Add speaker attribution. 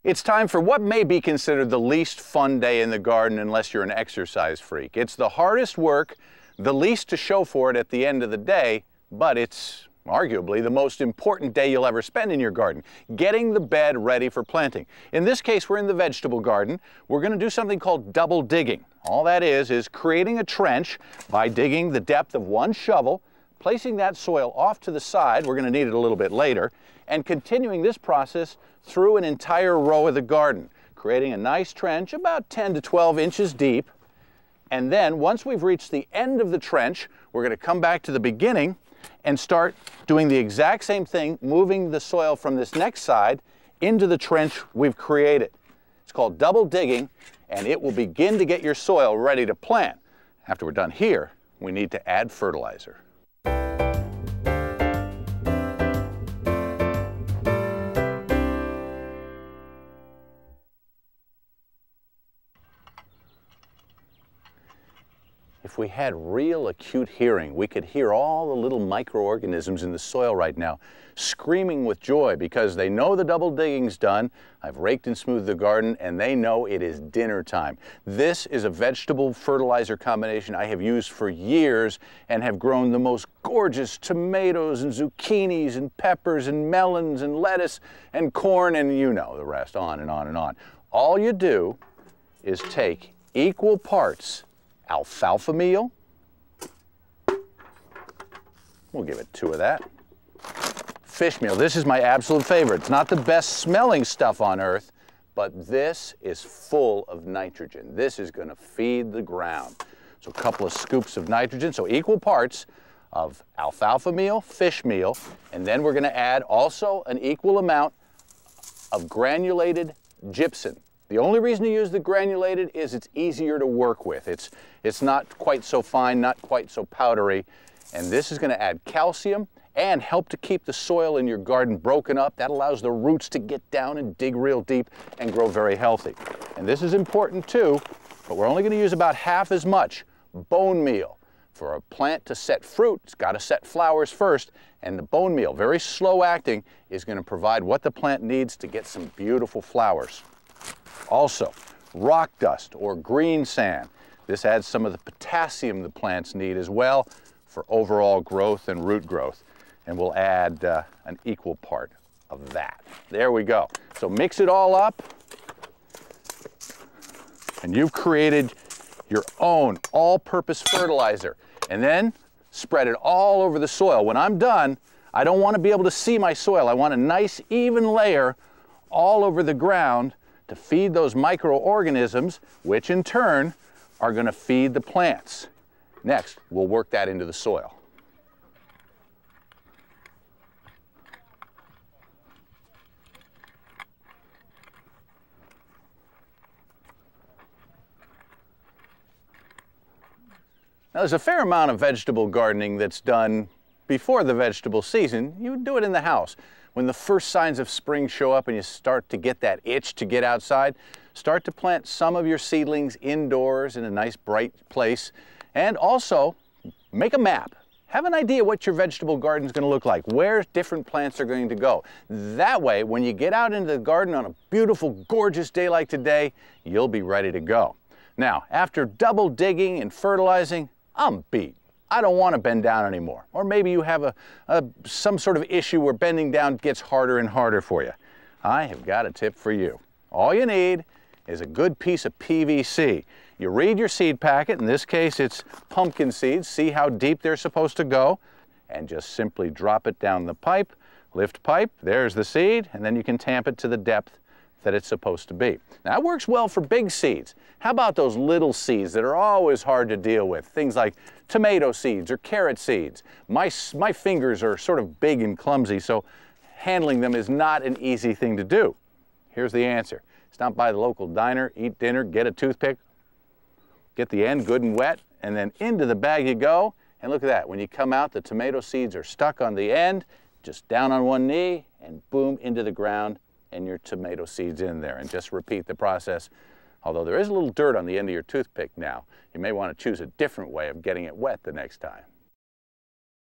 Speaker 1: It's time for what may be considered the least fun day in the garden unless you're an exercise freak. It's the hardest work, the least to show for it at the end of the day, but it's arguably the most important day you'll ever spend in your garden, getting the bed ready for planting. In this case, we're in the vegetable garden. We're going to do something called double digging. All that is creating a trench by digging the depth of one shovel, placing that soil off to the side, we're going to need it a little bit later, and continuing this process through an entire row of the garden, creating a nice trench about 10 to 12 inches deep. And then once we've reached the end of the trench, we're going to come back to the beginning and start doing the exact same thing, moving the soil from this next side into the trench we've created. It's called double digging, and it will begin to get your soil ready to plant. After we're done here, we need to add fertilizer. If we had real acute hearing, we could hear all the little microorganisms in the soil right now screaming with joy because they know the double digging's done. I've raked and smoothed the garden and they know it is dinner time. This is a vegetable fertilizer combination I have used for years and have grown the most gorgeous tomatoes and zucchinis and peppers and melons and lettuce and corn and you know the rest, on and on and on. All you do is take equal parts alfalfa meal, we'll give it 2 of that. Fish meal, this is my absolute favorite. It's not the best smelling stuff on earth, but this is full of nitrogen. This is going to feed the ground. So a couple of scoops of nitrogen, so equal parts of alfalfa meal, fish meal, and then we're going to add also an equal amount of granulated gypsum. The only reason to use the granulated is it's easier to work with. It's not quite so fine, not quite so powdery. And this is going to add calcium and help to keep the soil in your garden broken up. That allows the roots to get down and dig real deep and grow very healthy. And this is important too, but we're only going to use about half as much bone meal. For a plant to set fruit, it's got to set flowers first, and the bone meal, very slow acting, is going to provide what the plant needs to get some beautiful flowers. Also, rock dust or green sand. This adds some of the potassium the plants need as well for overall growth and root growth. And we'll add an equal part of that. There we go. So mix it all up, and you've created your own all-purpose fertilizer. And then spread it all over the soil. When I'm done, I don't want to be able to see my soil. I want a nice even layer all over the ground to feed those microorganisms, which in turn are going to feed the plants. Next, we'll work that into the soil. Now, there's a fair amount of vegetable gardening that's done before the vegetable season. You would do it in the house. When the first signs of spring show up and you start to get that itch to get outside, start to plant some of your seedlings indoors in a nice bright place. And also, make a map. Have an idea what your vegetable garden is going to look like, where different plants are going to go. That way, when you get out into the garden on a beautiful, gorgeous day like today, you'll be ready to go. Now, after double digging and fertilizing, I'm beat. I don't want to bend down anymore. Or maybe you have some sort of issue where bending down gets harder and harder for you. I have got a tip for you. All you need is a good piece of PVC. You read your seed packet, in this case it's pumpkin seeds, see how deep they're supposed to go, and just simply drop it down the pipe, lift pipe, there's the seed, and then you can tamp it to the depth that it's supposed to be. Now, that works well for big seeds. How about those little seeds that are always hard to deal with? Things like tomato seeds or carrot seeds. My fingers are sort of big and clumsy, so handling them is not an easy thing to do. Here's the answer. Stop by the local diner, eat dinner, get a toothpick, get the end good and wet, and then into the bag you go. And look at that. When you come out, the tomato seeds are stuck on the end, just down on one knee, and boom, into the ground, and your tomato seeds in there. And just repeat the process. Although there is a little dirt on the end of your toothpick now, you may want to choose a different way of getting it wet the next time.